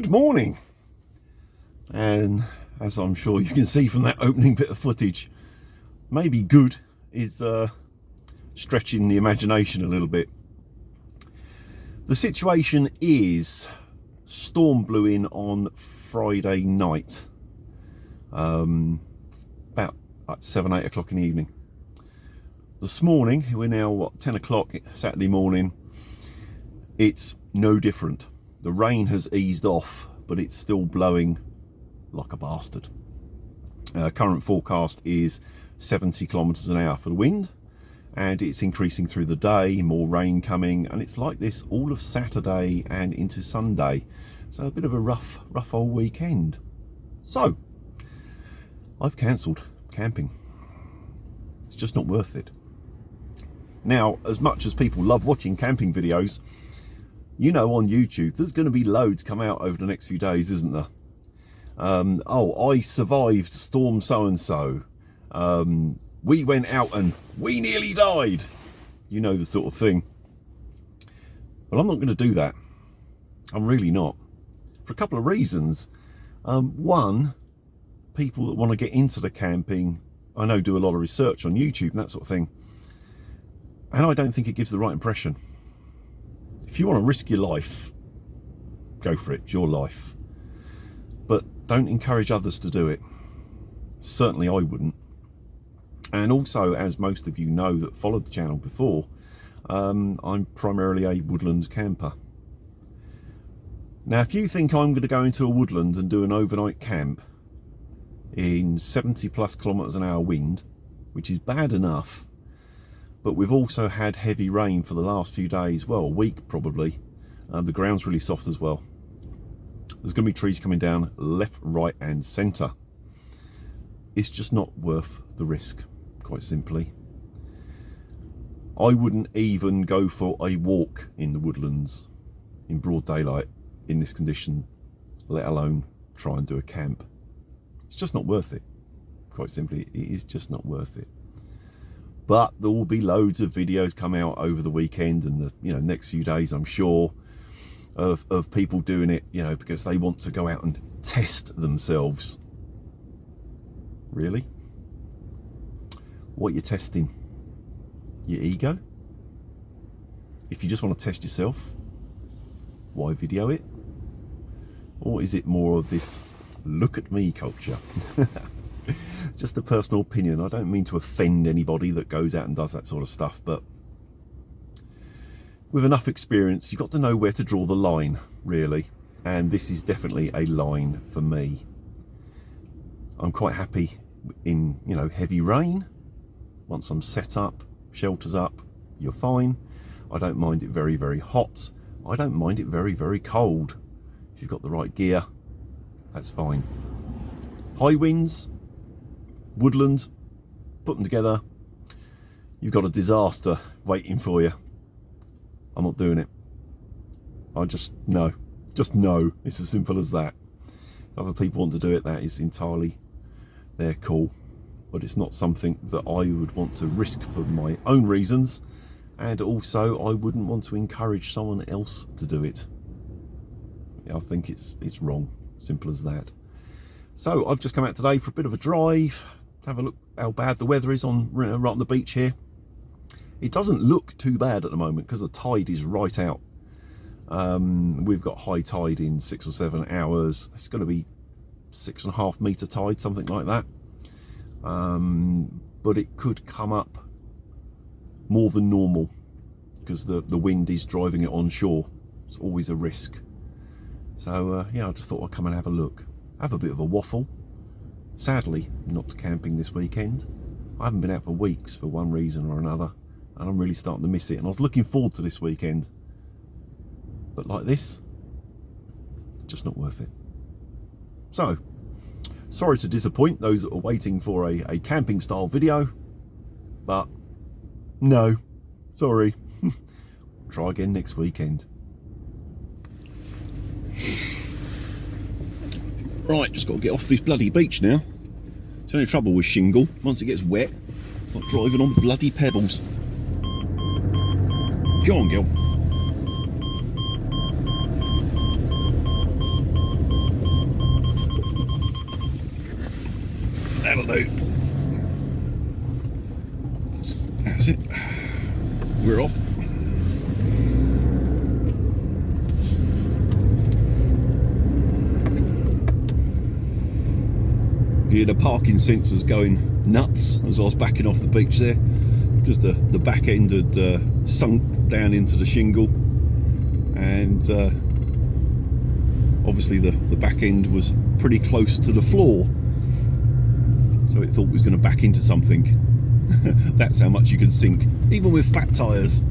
Good morning. And as I'm sure you can see from that opening bit of footage, maybe good is stretching the imagination a little bit. The situation is storm blew in on Friday night, about 7-8 o'clock in the evening. This morning, we're now 10 o'clock Saturday morning, it's no different. The rain has eased off, but it's still blowing like a bastard. Current forecast is 70 kilometers an hour for the wind, and it's increasing through the day, more rain coming, and it's like this all of Saturday and into Sunday. So a bit of a rough old weekend. So I've cancelled camping. It's just not worth it. Now, as much as people love watching camping videos, you know, on YouTube there's going to be loads come out over the next few days, isn't there? Oh, I survived storm so and so, we went out and we nearly died, you know, the sort of thing. But I'm not going to do that. I'm really not, for a couple of reasons. One, people that want to get into the camping, I know, do a lot of research on YouTube and that sort of thing, and I don't think it gives the right impression. If you want to risk your life, go for it, it's your life. But don't encourage others to do it. Certainly I wouldn't. And also, as most of you know that followed the channel before, I'm primarily a woodland camper. Now, if you think I'm going to go into a woodland and do an overnight camp in 70 plus kilometers an hour wind, which is bad enough, but we've also had heavy rain for the last few days, well, a week probably. The ground's really soft as well. There's going to be trees coming down left, right and centre. It's just not worth the risk, quite simply. I wouldn't even go for a walk in the woodlands in broad daylight in this condition, let alone try and do a camp. It's just not worth it. Quite simply, it is just not worth it. But there will be loads of videos come out over the weekend and the next few days, I'm sure, of people doing it, because they want to go out and test themselves. Really? What are you testing? Your ego? If you just want to test yourself, why video it? Or is it more of this look at me culture? Just a personal opinion. I don't mean to offend anybody that goes out and does that sort of stuff, but with enough experience, you've got to know where to draw the line, really. And this is definitely a line for me. I'm quite happy in, heavy rain. Once I'm set up, shelters up, you're fine. I don't mind it very, very hot. I don't mind it very, very cold. If you've got the right gear, that's fine. High winds, woodland, put them together, you've got a disaster waiting for you. I'm not doing it. I just no. It's as simple as that. If other people want to do it, that is entirely their call. But it's not something that I would want to risk for my own reasons, and also I wouldn't want to encourage someone else to do it. I think it's wrong. Simple as that. So I've just come out today for a bit of a drive, have a look how bad the weather is right on the beach here. It doesn't look too bad at the moment because the tide is right out. We've got high tide in 6 or 7 hours. It's going to be 6.5 meter tide, something like that. But it could come up more than normal because the wind is driving it onshore. It's always a risk. So yeah, I just thought I'd come and have a look, have a bit of a waffle. Sadly, not camping this weekend. I haven't been out for weeks for one reason or another, and I'm really starting to miss it. And I was looking forward to this weekend, but like this, just not worth it. So, sorry to disappoint those that are waiting for a camping style video, but no, sorry. Try again next weekend. Right, just got to get off this bloody beach now. It's only trouble with shingle. Once it gets wet, it's like driving on bloody pebbles. Go on, girl. That'll do. That's it. We're off. Yeah, the parking sensors going nuts as I was backing off the beach there, because the back end had sunk down into the shingle, and obviously the back end was pretty close to the floor, so it thought it was going to back into something. That's how much you can sink, even with flat tyres.